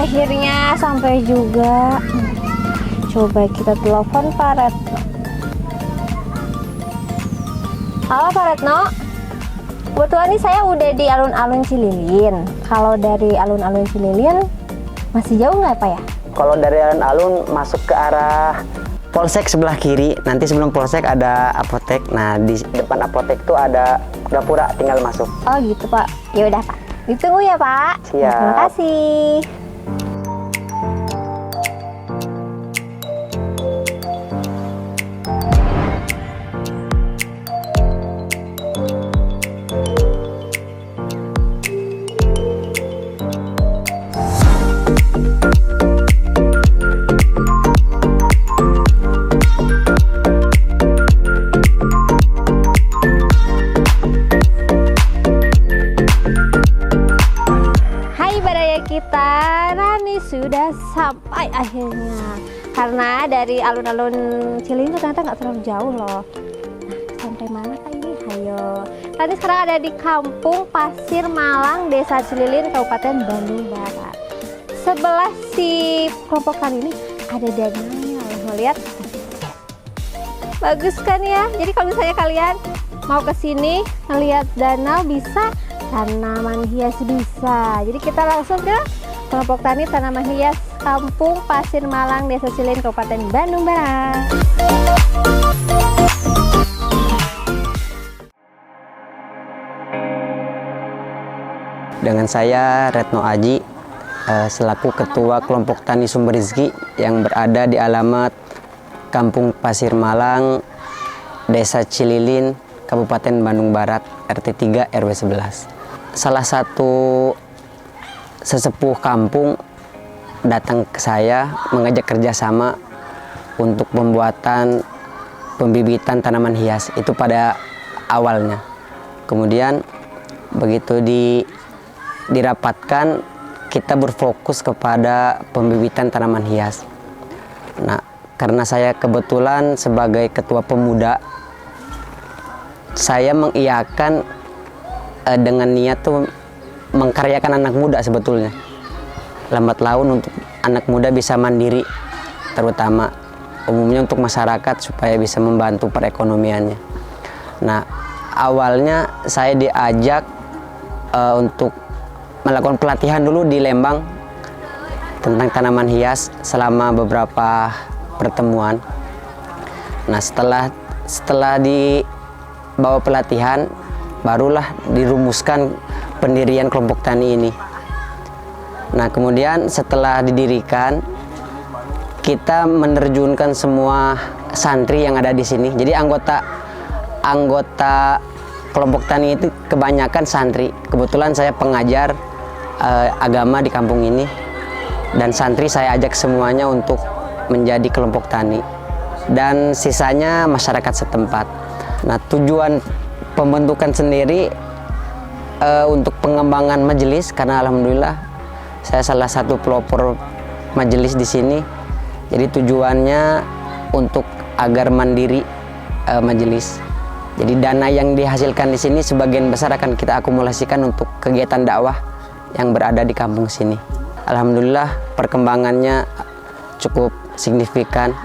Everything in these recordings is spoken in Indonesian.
Akhirnya sampai juga. Coba kita telepon Pak Retno. Halo Pak Retno, kebetulan nih saya udah di alun-alun Cililin. Kalau dari alun-alun Cililin masih jauh nggak Pak ya? Kalau dari alun-alun masuk ke arah Polsek sebelah kiri, nanti sebelum Polsek ada apotek. Nah, di depan apotek tuh ada gapura, tinggal masuk. Oh gitu Pak. Ya udah Pak, ditunggu ya Pak. Siap. Terima kasih. Kita Rani sudah sampai akhirnya, karena dari alun-alun Cililin ternyata nggak terlalu jauh loh. Nah, sampai mana Kak ini? Ayo. Rani sekarang ada di Kampung Pasir Malang, Desa Cililin, Kabupaten Bandung Barat. Sebelah si kelompok tani ini ada danaunya. Mau lihat? Bagus kan ya? Jadi kalau misalnya kalian mau ke sini ngelihat danau bisa, tanaman hias bisa. Jadi kita langsung ke kelompok tani tanaman hias Kampung Pasir Malang, Desa Cililin, Kabupaten Bandung Barat. Dengan saya Retno Aji, selaku Ketua Kelompok Tani Sumber Rizki yang berada di alamat Kampung Pasir Malang, Desa Cililin, Kabupaten Bandung Barat, RT 3 RW 11. Salah satu sesepuh kampung datang ke saya mengajak kerjasama untuk pembuatan pembibitan tanaman hias itu pada awalnya. Kemudian begitu dirapatkan, kita berfokus kepada pembibitan tanaman hias. Nah, karena saya kebetulan sebagai ketua pemuda, saya mengiyakan dengan niat tuh mengkaryakan anak muda sebetulnya. Lambat laun untuk anak muda bisa mandiri, terutama umumnya untuk masyarakat supaya bisa membantu perekonomiannya. Nah, awalnya saya diajak untuk melakukan pelatihan dulu di Lembang tentang tanaman hias selama beberapa pertemuan. Nah, setelah dibawa pelatihan, barulah dirumuskan pendirian kelompok tani ini. Nah, kemudian setelah didirikan, kita menerjunkan semua santri yang ada di sini. Jadi anggota kelompok tani itu kebanyakan santri. Kebetulan saya pengajar agama di kampung ini, dan santri saya ajak semuanya untuk menjadi kelompok tani, dan sisanya masyarakat setempat. Nah, tujuan pembentukan sendiri untuk pengembangan majelis, karena alhamdulillah saya salah satu pelopor majelis di sini. Jadi tujuannya untuk agar mandiri majelis. Jadi dana yang dihasilkan di sini sebagian besar akan kita akumulasikan untuk kegiatan dakwah yang berada di kampung sini. Alhamdulillah perkembangannya cukup signifikan.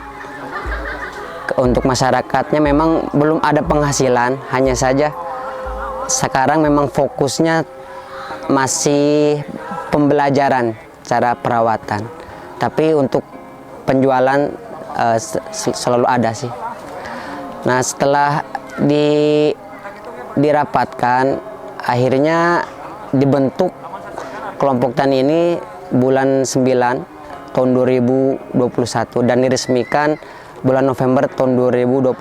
Untuk masyarakatnya memang belum ada penghasilan, hanya saja sekarang memang fokusnya masih pembelajaran cara perawatan. Tapi untuk penjualan selalu ada sih. Nah, setelah dirapatkan, akhirnya dibentuk kelompok tani ini bulan 9 tahun 2021 dan diresmikan bulan November tahun 2021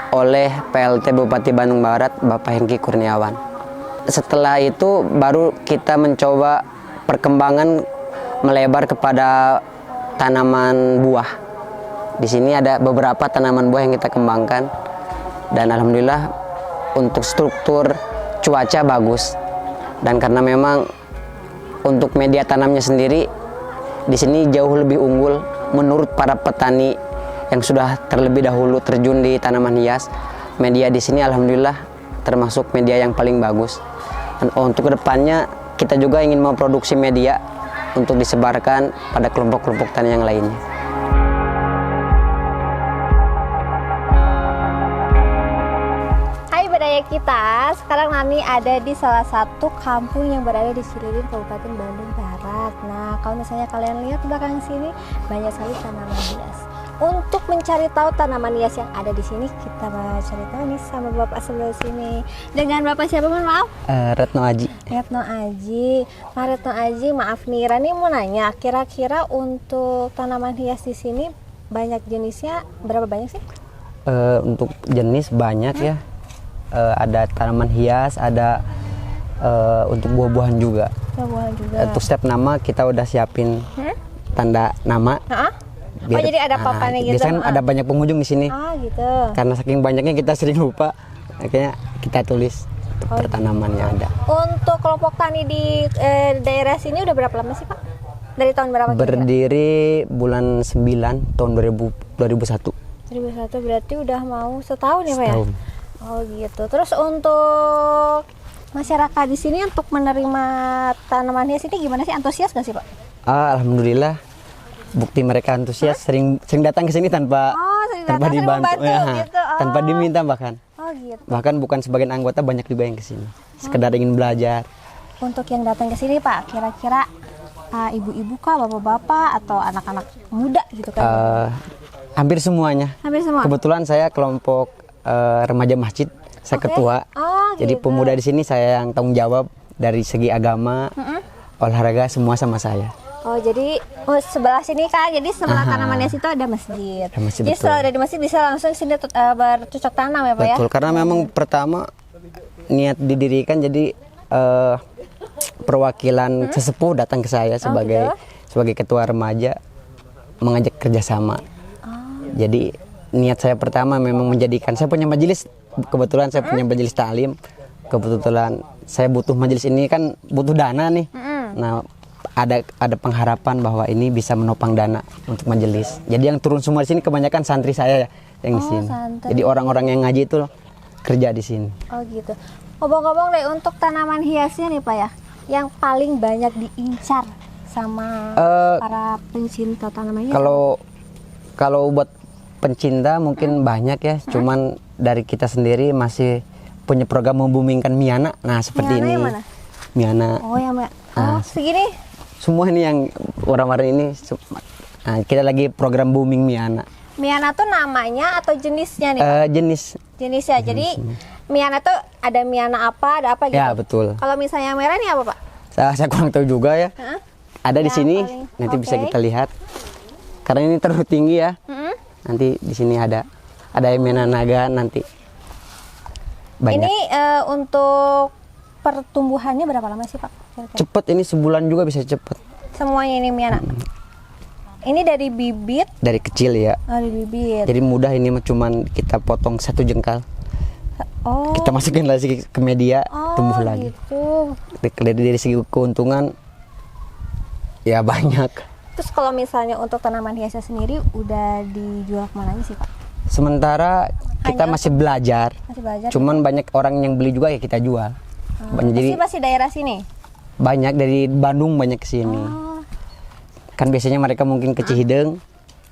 oleh PLT Bupati Bandung Barat Bapak Hengki Kurniawan. setelah itu baru kita mencoba perkembangan melebar kepada tanaman buah. Di sini ada beberapa tanaman buah yang kita kembangkan, dan alhamdulillah untuk struktur cuaca bagus. Dan karena memang untuk media tanamnya sendiri di sini jauh lebih unggul menurut para petani yang sudah terlebih dahulu terjun di tanaman hias. Media di sini alhamdulillah termasuk media yang paling bagus. Dan untuk kedepannya kita juga ingin memproduksi media untuk disebarkan pada kelompok-kelompok tani yang lainnya. Hai budaya kita, sekarang Nani ada di salah satu kampung yang berada di Cililin, Kabupaten Bandung Barat. Nah, kalau misalnya kalian lihat belakang sini banyak sekali tanaman hias. Untuk mencari tahu tanaman hias yang ada di sini, kita bakal cari tahu nih sama bapak sebelah sini. Dengan bapak siapa, mohon maaf? Retno Aji. Retno Aji. Pak Retno Aji, maaf nih, Rani mau nanya, kira-kira untuk tanaman hias di sini banyak jenisnya, berapa banyak sih? Untuk jenis banyak ya. Ada tanaman hias, ada untuk buah-buahan juga. Buah-buahan juga. Untuk setiap nama kita udah siapin tanda nama. Oh, jadi ada papannya gitu. Biasanya ada banyak pengunjung di sini. Ah, gitu. Karena saking banyaknya kita sering lupa, akhirnya kita tulis per tanaman yang ada. Untuk kelompok tani di daerah sini udah berapa lama sih, Pak? Dari tahun berapa? Berdiri bulan 9 tahun 2001. 2001 berarti udah mau setahun ya, Pak ya? Setahun. Oh, gitu. Terus untuk masyarakat di sini untuk menerima tanaman hias ini gimana sih? Antusias nggak sih, Pak? Alhamdulillah, bukti mereka antusias, sering datang ke sini tanpa dibantu, gitu. tanpa diminta bahkan. Oh, gitu. Bahkan bukan sebagian anggota, banyak juga yang ke sini sekedar ingin belajar. Untuk yang datang ke sini, Pak, kira-kira ibu-ibu kah, bapak-bapak atau anak-anak muda gitu kan? Hampir semuanya. Hampir semua. Kebetulan saya kelompok remaja masjid, saya ketua. Jadi gitu. pemuda di sini saya yang tanggung jawab dari segi agama, olahraga, semua sama saya. Oh, jadi sebelah sini kan, jadi sebelah tanaman hias itu ada masjid. Jadi betul. setelah ada di masjid bisa langsung sini bercocok tanam ya, Pak ya? Betul, karena memang pertama niat didirikan jadi perwakilan sesepuh datang ke saya sebagai ketua remaja mengajak kerjasama. Jadi niat saya pertama memang menjadikan, saya punya majelis, kebetulan saya punya majelis taklim, kebetulan saya butuh majelis ini kan butuh dana nih. Nah, ada pengharapan bahwa ini bisa menopang dana untuk majelis. Jadi yang turun semua di sini kebanyakan santri saya yang di sini. Santri. Jadi orang-orang yang ngaji itu kerja di sini. Oh, gitu. Ngomong-ngomong deh, untuk tanaman hiasnya nih, Pak ya, yang paling banyak diincar sama para pencinta tanaman hias. Kalau buat pencinta mungkin banyak ya, cuman dari kita sendiri masih punya program membumingkan Miana. Nah, seperti Miana ini. yang mana? Miana. Oh, yang segini. Semua ini yang warna-warna ini. Nah, kita lagi program booming Miana. Miana tuh namanya atau jenisnya nih? Jenisnya. Jadi Miana tuh ada Miana apa, ada apa gitu? Ya, betul. Kalau misalnya yang merah ini apa, Pak? Saya kurang tahu juga ya. Ada di sini, nanti bisa kita lihat. Karena ini terlalu tinggi ya. Nanti di sini ada yang Miana naga nanti. Banyak. Ini untuk pertumbuhannya berapa lama sih, Pak? Cepet, ini sebulan juga bisa cepet. Semuanya ini Miana. Ini dari bibit? Dari kecil ya. Oh, dari bibit. Jadi mudah, ini cuman kita potong 1 jengkal. Oh. Kita masukin lagi ke media, tumbuh lagi. Gitu. Dari segi keuntungan ya banyak. Terus kalau misalnya untuk tanaman hiasnya sendiri udah dijual kemana aja sih, Pak? Sementara kita masih belajar. Cuman banyak orang yang beli juga ya kita jual. Jadi masih daerah sini? Banyak dari Bandung banyak kesini. Kan biasanya mereka mungkin ke Cihideng.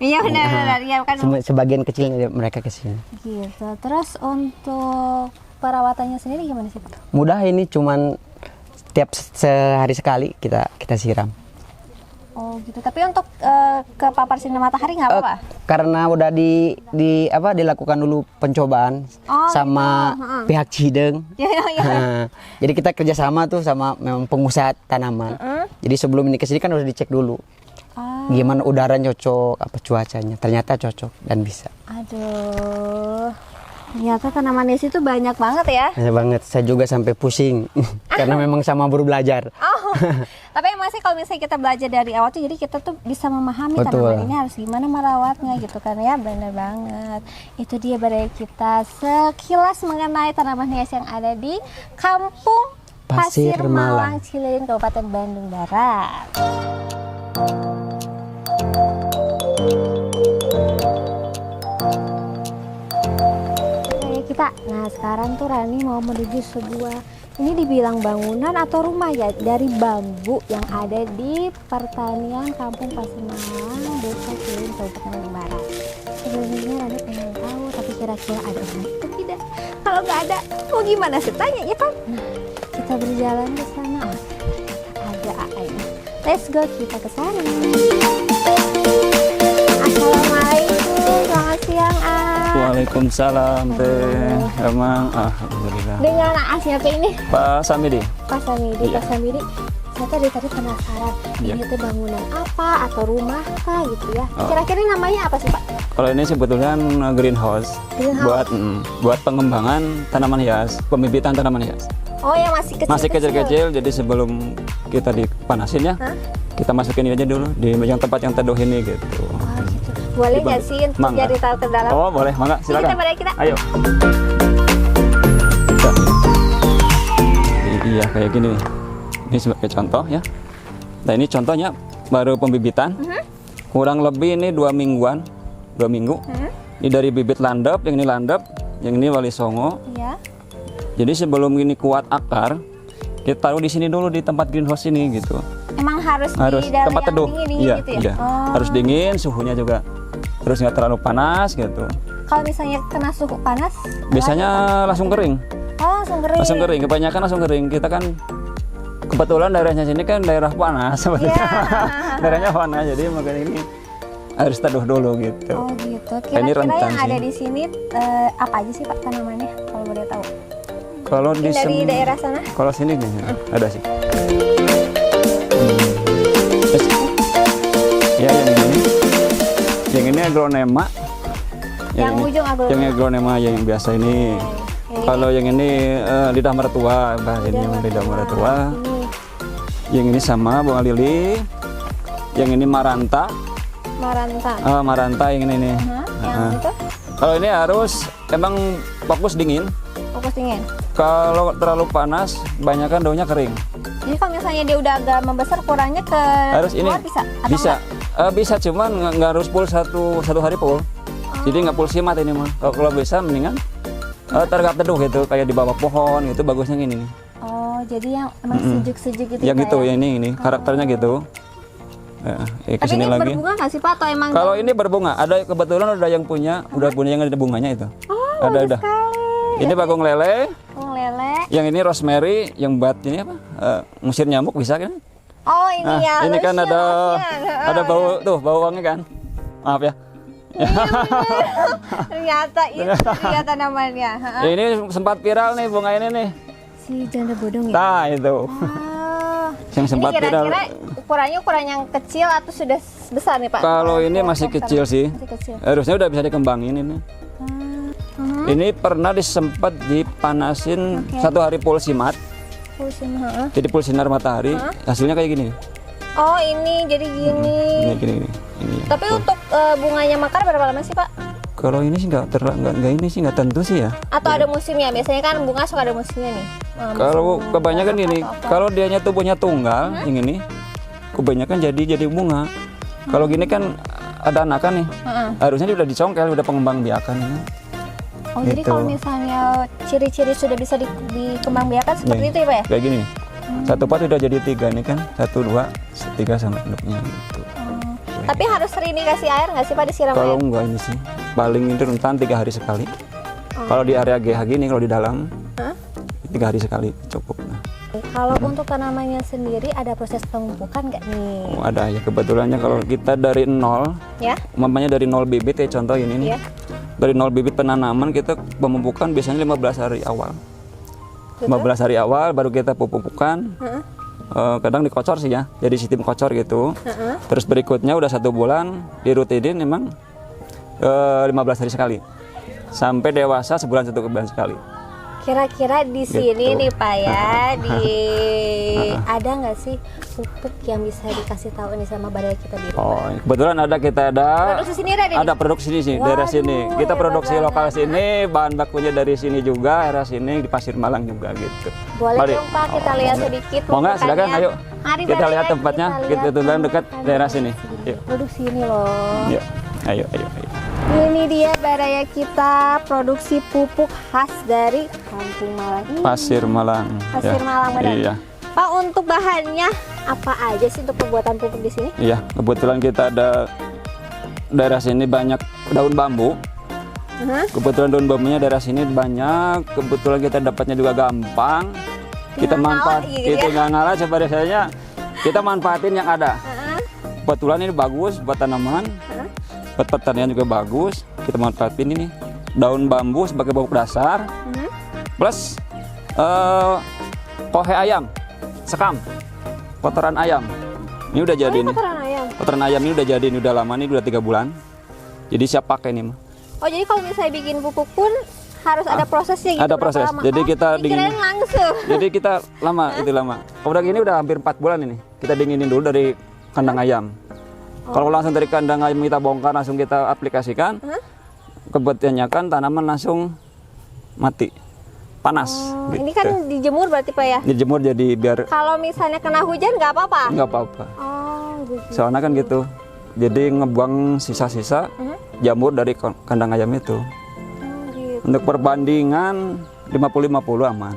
Iya, benar. Ya, kan. Sebagian kecil mereka kesini. Gitu. Terus untuk perawatannya sendiri gimana sih, Pak? Mudah, ini cuman setiap sehari sekali kita siram. Oh, gitu. Tapi untuk kepapar sinar matahari nggak apa-apa? Karena udah dilakukan dulu pencobaan sama pihak Cihideng. Jadi kita kerjasama tuh sama memang pengusaha tanaman. Jadi sebelum ini kesini kan udah dicek dulu. Gimana udaranya cocok, apa cuacanya. Ternyata cocok dan bisa. Aduh. Ternyata tanaman hias itu banyak banget ya. Banyak banget. Saya juga sampai pusing karena memang sama baru belajar. Oh, tapi emang sih kalau misalnya kita belajar dari awal tuh, jadi kita tuh bisa memahami Betul. tanaman ini harus gimana merawatnya gitu kan ya. Bener banget. Itu dia Baraya kita sekilas mengenai tanaman hias yang ada di Kampung Pasir Malang, Cililin, Kabupaten Bandung Barat. Kita, nah sekarang tuh Rani mau menuju sebuah, ini dibilang bangunan atau rumah ya, dari bambu yang ada di pertanian Kampung Pasir Malang, Desa Cililin, Kabupaten Bandung Barat. Sebelumnya Rani pengen tahu, tapi kira-kira ada orang atau tidak? Kalau nggak ada, mau gimana sih tanya ya kan? Nah, kita berjalan ke sana. Oh, ada AI. Let's go, kita ke sana. Assalamualaikum, selamat siang Waalaikumsalam teh. Emang alhamdulillah. Dengan siapa ini? Pak Samidi. Pak Samidi. Iya. Pak Samidi, saya tadi penasaran, Iya. ini tuh bangunan apa atau rumah kah gitu ya? Oh. Kira-kira namanya apa sih Pak? Kalau ini sebetulnya greenhouse, Greenhouse. buat pengembangan tanaman hias, pembibitan tanaman hias. Oh, yang masih kecil. Masih kecil-kecil, jadi sebelum kita dipanasin ya, Hah? kita masukin ini aja dulu di yang tempat yang teduh ini gitu. Oh, gitu. Boleh nggak sih untuk Mangga. jadi tahu ke dalam? Oh boleh, mangga silakan. Kita, kita. Ayo. Iya kayak gini nih. Ini sebagai contoh ya. Nah ini contohnya baru pembibitan. Kurang lebih ini 2 mingguan, 2 minggu. Ini dari bibit landep, yang ini landep, yang ini wali songo. Iya. Jadi sebelum ini kuat akar, kita taruh di sini dulu di tempat greenhouse ini gitu. Emang harus di Harus dalam tempat yang teduh. dingin Iya, gitu ya? iya. Oh. Harus dingin, suhunya juga. Terus nggak terlalu panas gitu. Kalau misalnya kena suhu panas? Biasanya langsung kering. Oh, langsung kering. Langsung kering, kebanyakan langsung kering. Kita kan kebetulan daerahnya sini kan daerah panas sebenarnya. Iya. Daerahnya panas, jadi makanya ini harus teduh dulu gitu. Oh gitu. Ini Kira-kira rentan yang ada sih. di sini apa aja sih Pak tanamannya kalau boleh tahu? Kalau di Mungkin dari daerah sana? Kalau sini nih, ada sih. Terus, ya yang ini agronema. Yang ujung agronema. Yang agronema yang biasa ini. Oke. Kalau yang ini lidah mertua, ini lidah mertua. Yang ini sama bunga lili. Yang ini maranta. Maranta. Maranta yang ini nih. Yang itu Kalau ini harus emang fokus dingin. fokus dingin. Kalau terlalu panas, kebanyakan daunnya kering. Jadi kalau misalnya dia udah agak membesar, kurangnya ke Harus ini luar bisa? Atau bisa. enggak? Bisa cuman nggak harus full satu hari full. Jadi nggak full simat ini mah. Kalau bisa mendingan tergap teduh gitu, kayak di bawah pohon gitu, bagusnya gini nih. Oh, jadi yang emang sejuk-sejuk gitu. Yang Pak, gitu ya? yang ini karakternya gitu. Tapi Kesini ini lagi. berbunga nggak sih Pak? Atau emang Kalau ini berbunga, ada kebetulan udah yang punya, udah punya yang ada bunganya itu. Ada udah. sekali. Ini bagong lele, Bung lele. yang ini rosemary, yang buat ini apa? Ngusir nyamuk bisa kan? Oh, ini Nah, ya. ini kan lotion, ada lotion. ada bau tuh, bau wangi kan? Maaf ya. Ternyata itu ternyata namanya. Ha? Ya, ini sempat viral nih bunga ini nih. Si janda bodong ya. Nah, itu. Ah. Yang Ini sempat viral. kira-kira ukurannya ukuran yang kecil atau sudah besar nih Pak? Kalau ini masih Besar. kecil sih. Masih kecil. Harusnya udah bisa dikembangin ini. Hmm. Ini pernah disempat dipanasin Oke. 1 hari full simat. Pusing, ha? Jadi full sinar matahari. Hasilnya kayak gini. Oh, ini jadi gini. Ini gini. Ini. Tapi untuk bunganya mekar berapa lama sih Pak? Kalau ini sih nggak ini sih nggak tentu sih ya. Atau ada musimnya? Biasanya kan bunga suka ada musimnya nih. Kalau kebanyakan gini, atau apa? kalau dianya tubuhnya tunggal, yang ini, kebanyakan jadi bunga. Kalau gini kan ada anakan nih, Heeh. harusnya dia udah dicongkel, udah pengembang biakan. Ya. Oh, jadi Gitu. kalau misalnya ciri-ciri sudah bisa dikembangbiakan seperti itu ya Pak ya? Kayak gini nih, satu pot udah jadi 3 nih kan, 1, 2, 3 sama induknya gitu. Tapi harus sering dikasih air nggak sih Pak, disiram Kalau air? enggak ini sih, paling itu rentan 3 hari sekali. Kalau di area GH gini, kalau di dalam, Hah? 3 hari sekali cukup. Nah, Kalau untuk tanamannya sendiri ada proses pemupukan nggak nih? ada ya, kebetulannya kalau kita dari nol, Ya? umpamanya dari 0 bibit ya, contoh ini nih. Iya. Dari 0 bibit penanaman kita pemupukan biasanya 15 hari awal. Betul. 15 hari awal baru kita pupukan. Heeh. Kadang dikocor sih ya, jadi sistem kocor gitu. Heeh. Terus berikutnya udah 1 bulan dirutinin memang 15 hari sekali. sampai dewasa sebulan 1 bulan sekali. Kira-kira di sini Gitu. nih Pak ya, ada nggak sih pupuk yang bisa dikasih tahu nih sama Baraya kita di rumah? Oh, kebetulan kita ada Produksi sini ada nih? produksi sini, daerah sini. Waduh, Kita hebat produksi banget. lokal sini, bahan bakunya dari sini juga, daerah sini di Pasir Malang juga gitu. Boleh Mari. dong Pak, kita lihat sedikit Mau nggak? Silakan, pupukannya. ayo. Mari, Kita Baraya, lihat tempatnya, kita lihat tunjukkan dekat tempatnya. daerah sini. Yuk. Produksi ini loh. Yuk. Ayo. Ini dia Baraya kita, produksi pupuk khas dari Kampung Malang ini. Pasir Malang. Pasir Ya. Malang, benar. Iya. Pak, untuk bahannya apa aja sih untuk pembuatan pupuk di sini? Iya, kebetulan kita ada daerah sini banyak daun bambu. Kebetulan daun bambunya daerah sini banyak. Kebetulan kita dapatnya juga gampang. Kita Nggak manfaat, ngalah gitu itu ya? nggak ngalah coba biasanya. Kita manfaatin yang ada. Heeh. Kebetulan ini bagus buat tanaman, buat pertanian juga bagus. Kita manfaatin ini daun bambu sebagai pupuk dasar, plus kohe ayam, sekam, kotoran ayam. Ini udah jadi nih. Kotoran ayam. Kotoran ayam ini udah jadi, ini udah lama, ini udah 3 bulan. Jadi siap pakai nih. Oh, jadi kalau misalnya bikin pupuk pun harus ada prosesnya gitu? Ada berapa proses. lama? Jadi kita dikirain langsung. Jadi kita lama, itu lama. Kalau gini udah hampir 4 bulan ini. Kita dinginin dulu dari kandang ayam. Kalau langsung dari kandang ayam kita bongkar langsung kita aplikasikan, kebetulannya kan tanaman langsung mati, panas. Oh, gitu. ini kan dijemur berarti Pak ya? Dijemur jadi biar Kalau misalnya kena hujan nggak apa-apa? nggak apa-apa. Oh, gitu. Soalnya kan gitu. Jadi ngebuang sisa-sisa jamur dari kandang ayam itu. Oh, gitu. Untuk perbandingan 50-50 aman.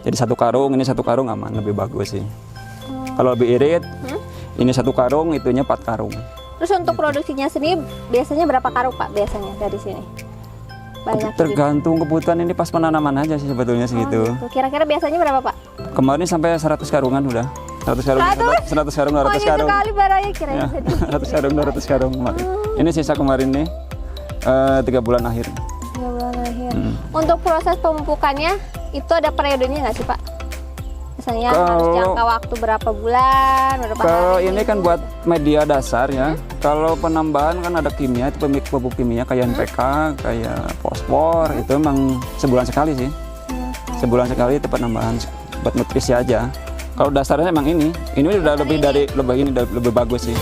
Jadi 1 karung, ini 1 karung aman, lebih bagus sih. Kalau lebih irit, ini 1 karung, itunya 4 karung. Terus untuk produksinya sendiri biasanya berapa karung Pak biasanya dari sini? Banyak gitu? Tergantung kebutuhan, ini pas penanaman aja sih sebetulnya segitu. Gitu. Kira-kira biasanya berapa Pak? Kemarin sampai 100 karungan udah. 100 karung, 100 karung, 200 Banyak karung. sekali Baraya kirain Ya, sedikit. 100 karung, 200 karung kemarin. Ini sisa kemarin nih, 3 bulan akhir. 3 bulan akhir. Untuk proses pemupukannya itu ada periodenya nggak sih Pak? Misalnya harus jangka waktu berapa bulan, berapa Kalau hari? ini kan buat media dasar ya. Kalau penambahan kan ada kimia, itu pupuk kimia kayak NPK, kayak fosfor, itu emang sebulan sekali sih. Sebulan sekali itu penambahan buat nutrisi aja. Kalau dasarnya emang ini udah lebih dari lebih bagus sih.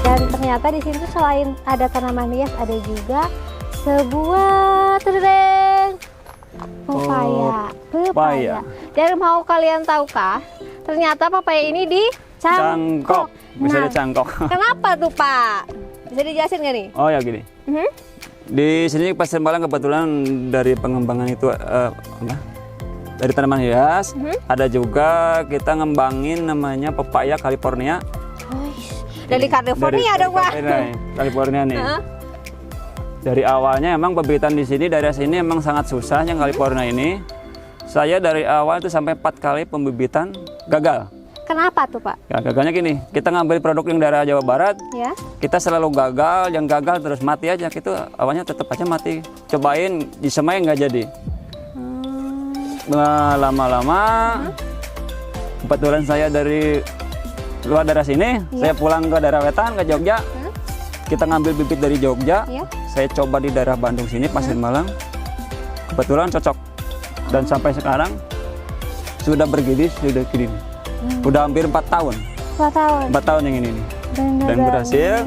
Dan ternyata di sini tuh selain ada tanaman hias, ada juga sebuah pepaya. Pepaya. Dan mau kalian tahukah, ternyata pepaya ini Cangkok, bisa Nah, dicangkok. kenapa tuh Pak? Bisa dijelasin nggak nih? Oh ya gini. Di sini Pasir Malang kebetulan dari pengembangan itu dari tanaman hias, ada juga kita ngembangin namanya pepaya California. Dari California dong Pak. California nih. Dari awalnya emang pembibitan di sini daerah sini emang sangat susah yang California ini. Saya dari awal itu sampai 4 kali pembibitan gagal. Kenapa tuh Pak? Ya, gagalnya gini, kita ngambil produk yang daerah Jawa Barat, Ya. kita selalu gagal, yang gagal terus mati aja, gitu awalnya tetap aja mati. Cobain disemai nggak jadi. Nah, lama-lama, kebetulan saya dari luar daerah sini, saya pulang ke daerah Wetan, ke Jogja, kita ngambil bibit dari Jogja, Ya. saya coba di daerah Bandung sini, Pasir Malang, kebetulan cocok. Dan sampai sekarang sudah bergidis, sudah gini. Udah hampir 4 tahun. 4 tahun. 4 tahun yang ini nih. Dan berhasil.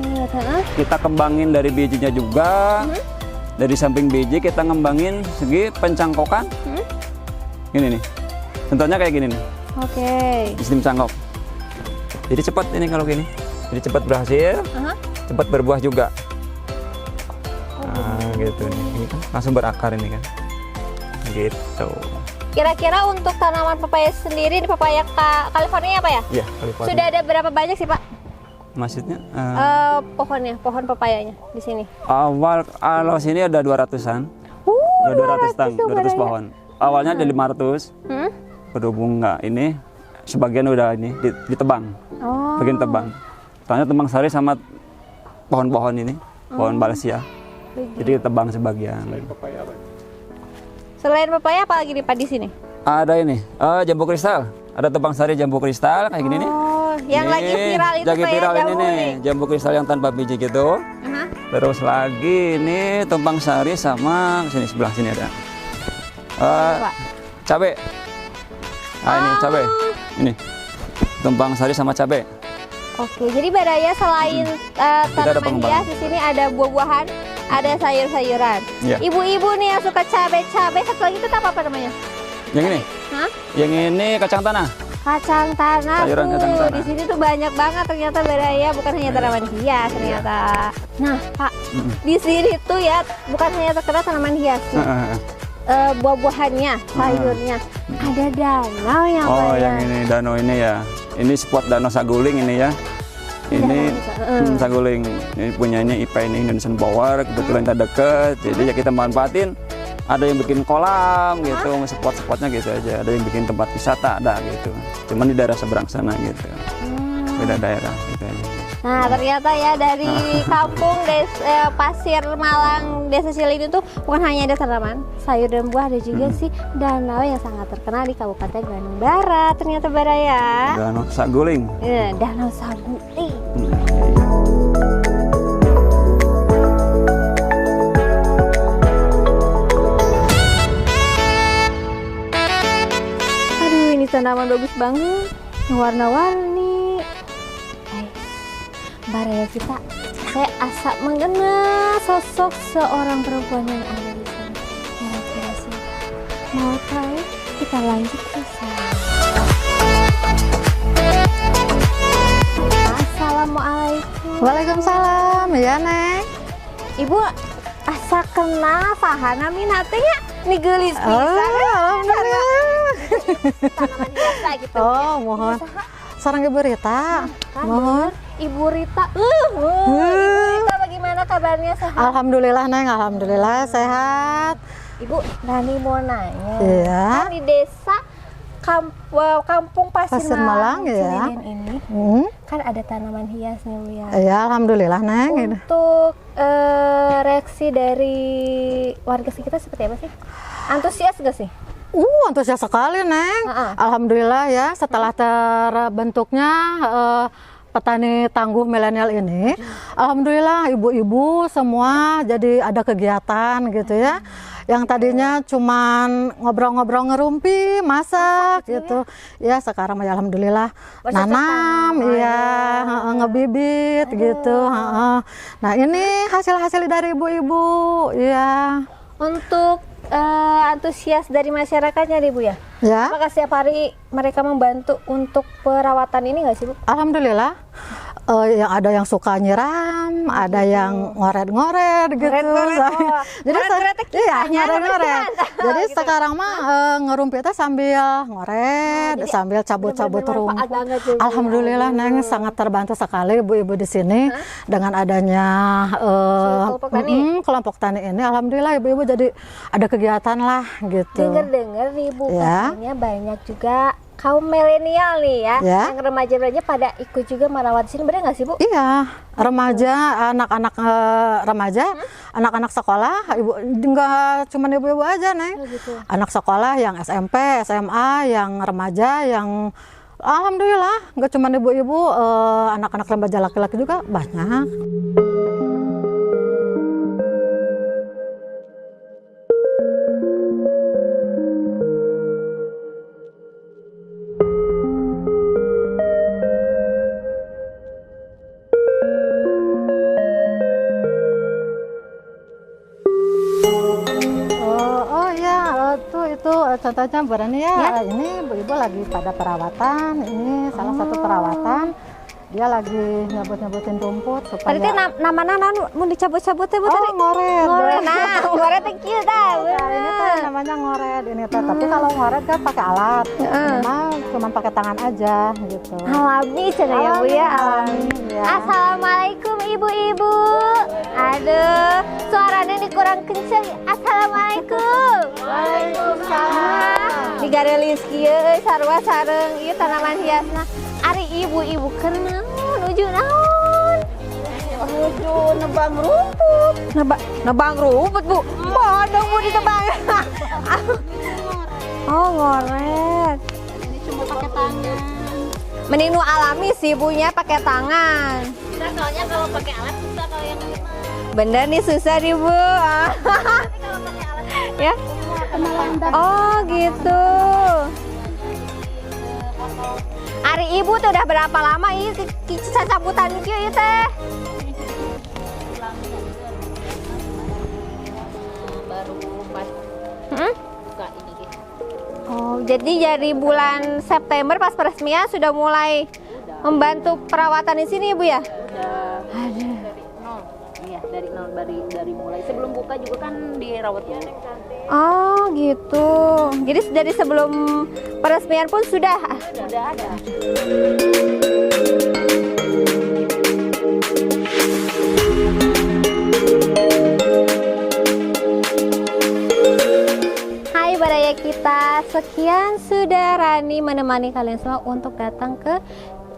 Kita kembangin dari bijinya juga. Dari samping biji kita ngembangin segi pencangkokan. Ini nih. Contohnya kayak gini nih. Oke. Sistem cangkok. Jadi cepat ini kalau gini. Jadi cepat berhasil, cepat berbuah juga. Nah, gitu nih. Ini kan langsung berakar ini kan. Gitu. Kira-kira untuk tanaman pepaya sendiri di pepaya California apa ya? Iya, California. Sudah ada berapa banyak sih Pak? Maksudnya Pohonnya, pohon pepayanya di sini. awal kalau sini ada 200-an. Udah 200 tang, 200 pohon. Awalnya ada 500. Berhubung nggak ini sebagian udah ini ditebang. Oh. Bagian tebang. Soalnya tebang sari sama pohon-pohon ini, pohon balsia. Jadi ditebang sebagian. Selain pepaya apa lagi nih Pak di sini? Ada ini, jambu kristal. Ada tebang sari jambu kristal kayak gini nih. Oh, yang lagi viral itu lagi kayak viral ini jambu nih, jambu kristal yang tanpa biji gitu. Terus lagi ini tumpang sari sama sini sebelah sini ada. Cabe. Nah, ini cabe. Ini. Tumpang sari sama cabe. Oke, jadi Baraya selain ada tanaman pengembangan. hias di sini ada buah-buahan, ada sayur-sayuran. Iya. Ibu-ibu nih yang suka cabe-cabe, satu lagi itu apa namanya? Yang ini. Hah? Yang ini kacang tanah. Kacang tanah. Sayuran kacang tanah. Di sini tuh banyak banget ternyata Baraya, bukan hanya tanaman hias ternyata. Nah, Pak, di sini tuh ya bukan hanya terkenal tanaman hias. Buah-buahannya, sayurnya, ada danau yang Oh, Baraya. yang ini danau ini ya. Ini spot Danau Saguling ini ya. Ini Saguling. Ini punyanya IPA ini Indonesian Power. Kebetulan kita deket, jadi ya kita manfaatin. Ada yang bikin kolam gitu, spot-spotnya gitu aja. Ada yang bikin tempat wisata ada gitu. Cuman di daerah seberang sana gitu. Beda daerah gitu aja. Nah, ternyata ya dari kampung Pasir Malang Desa Ciling itu bukan hanya ada tanaman, sayur dan buah, ada juga sih danau yang sangat terkenal di Kabupaten Bandung Barat. Ternyata Baraya. Danau Saguling. Danau Saguling. Aduh, ini tanaman bagus banget, warna-warni. Baraya kita, saya asa mengenal sosok seorang perempuan yang ada di sana. Kira-kira siapa? Mau tahu? Kita lanjut ke sana. Assalamualaikum. Waalaikumsalam, ya Neng. Ibu asa kenal sahana minatnya nih gelis pisan. Alhamdulillah. Tanaman biasa gitu. Oh, mohon. Sarang Ibu Rita. Mohon. Ibu Rita. Ibu Rita bagaimana kabarnya, sehat? Alhamdulillah Neng, alhamdulillah sehat. Ibu, Nani mau nanya. Iya. Kan di desa Kampung Pasir Pasir Malang, ya. Cililian ini kan ada tanaman hias nih Bu ya. Iya, alhamdulillah Neng. Untuk reaksi dari warga sekitar seperti apa sih? Antusias gak sih? Antusias sekali Neng. Alhamdulillah ya, setelah terbentuknya petani tangguh milenial ini, alhamdulillah ibu-ibu semua jadi ada kegiatan gitu ya. Yang tadinya cuman ngobrol-ngobrol ngerumpi, masak gitu. Ya sekarang ya alhamdulillah nanam, ya ngebibit gitu. Nah ini hasil-hasil dari ibu-ibu, ya. Untuk antusias dari masyarakatnya nih Bu ya? Ya. Apakah setiap hari mereka membantu untuk perawatan ini nggak sih Bu? Alhamdulillah. Yang ada yang suka nyiram, ada yang ngoret-ngoret gitu. Jadi ngoret-ngoret. Jadi gitu. sekarang mah ngerumpitnya sambil ngoret, sambil cabut-cabut rumput. Alhamdulillah Neng sangat terbantu sekali ibu-ibu di sini dengan adanya kelompok tani ini. Alhamdulillah ibu-ibu jadi ada kegiatan lah gitu. Dengar-dengar nih Bu, Ya. katanya banyak juga kaum milenial nih ya, yang remaja-remaja pada ikut juga merawat di sini, benar nggak sih Bu? Iya, remaja, anak-anak remaja, anak-anak sekolah, ibu nggak cuma ibu-ibu aja Neng, anak sekolah yang SMP, SMA, yang remaja, yang alhamdulillah nggak cuma ibu-ibu, anak-anak remaja laki-laki juga banyak. Itu contohnya berani ya, ini ibu-ibu lagi pada perawatan, ini salah satu perawatan, dia lagi nyabut-nyabutin rumput supaya. Tadi namanya mau dicabut-cabut ya Bu tadi? Ngoret. Nah, ngoret kecil dah. Ini tuh namanya ngoret ini tuh, tapi kalau ngoret kan pakai alat, memang cuma pakai tangan aja gitu. Alami cina ya Bu ya, alami. Ya. Assalamualaikum ibu-ibu. Aduh, suaranya kurang kenceng. Assalamualaikum. Waalaikumsalam. Di garelis kieu sarua sareng ieu tanaman hiasna. Ari ibu-ibu kenal nuju naon? Nuju nebang rumput. Nebang rumput Bu. Moh dong Bu ditebang. Oh, ngoret. Ini cuma pakai tangan. Mending nu alami sih ibunya pakai tangan. Kita soalnya kalau pakai alat susah kalau yang ini mah. Bener nih susah nih Bu. Kalau pakai alat Ya. kena landak. Oh gitu. Ari ibu tuh udah berapa lama ini cacabutan kieu teh? Baru pas Hmm? buka ini gitu. Oh, jadi dari bulan September pas peresmian sudah mulai membantu perawatan di sini Ibu ya? Dari nol. Iya, dari nol dari mulai sebelum buka juga kan dirawat dulu. Oh, gitu. Jadi dari sebelum peresmian pun sudah. Udah ada. Hai Baraya kita, sekian sudah Rani menemani kalian semua untuk datang ke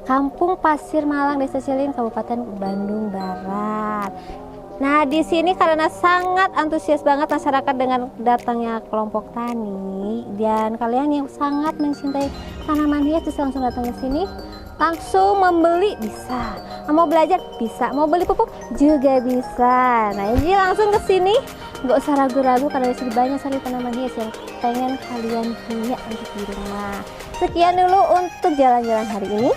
Kampung Pasir Malang, Desa Cilin, Kabupaten Bandung Barat. Nah, di sini karena sangat antusias banget masyarakat dengan datangnya kelompok tani dan kalian yang sangat mencintai tanaman hias bisa langsung datang ke sini, langsung membeli bisa, mau belajar bisa, mau beli pupuk juga bisa. Nah, jadi langsung ke sini, nggak usah ragu-ragu karena di sini banyak sekali tanaman hias yang pengen kalian punya untuk di rumah. Sekian dulu untuk jalan-jalan hari ini.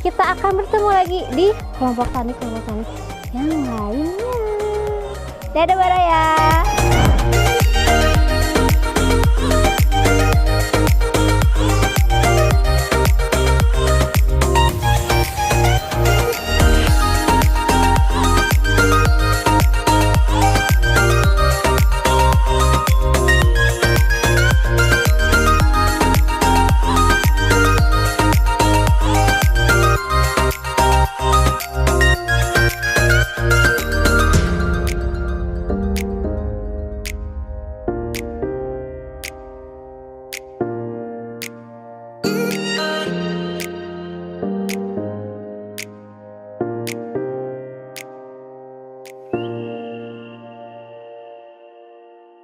Kita akan bertemu lagi di kelompok tani yang lainnya. Dadah Baraya.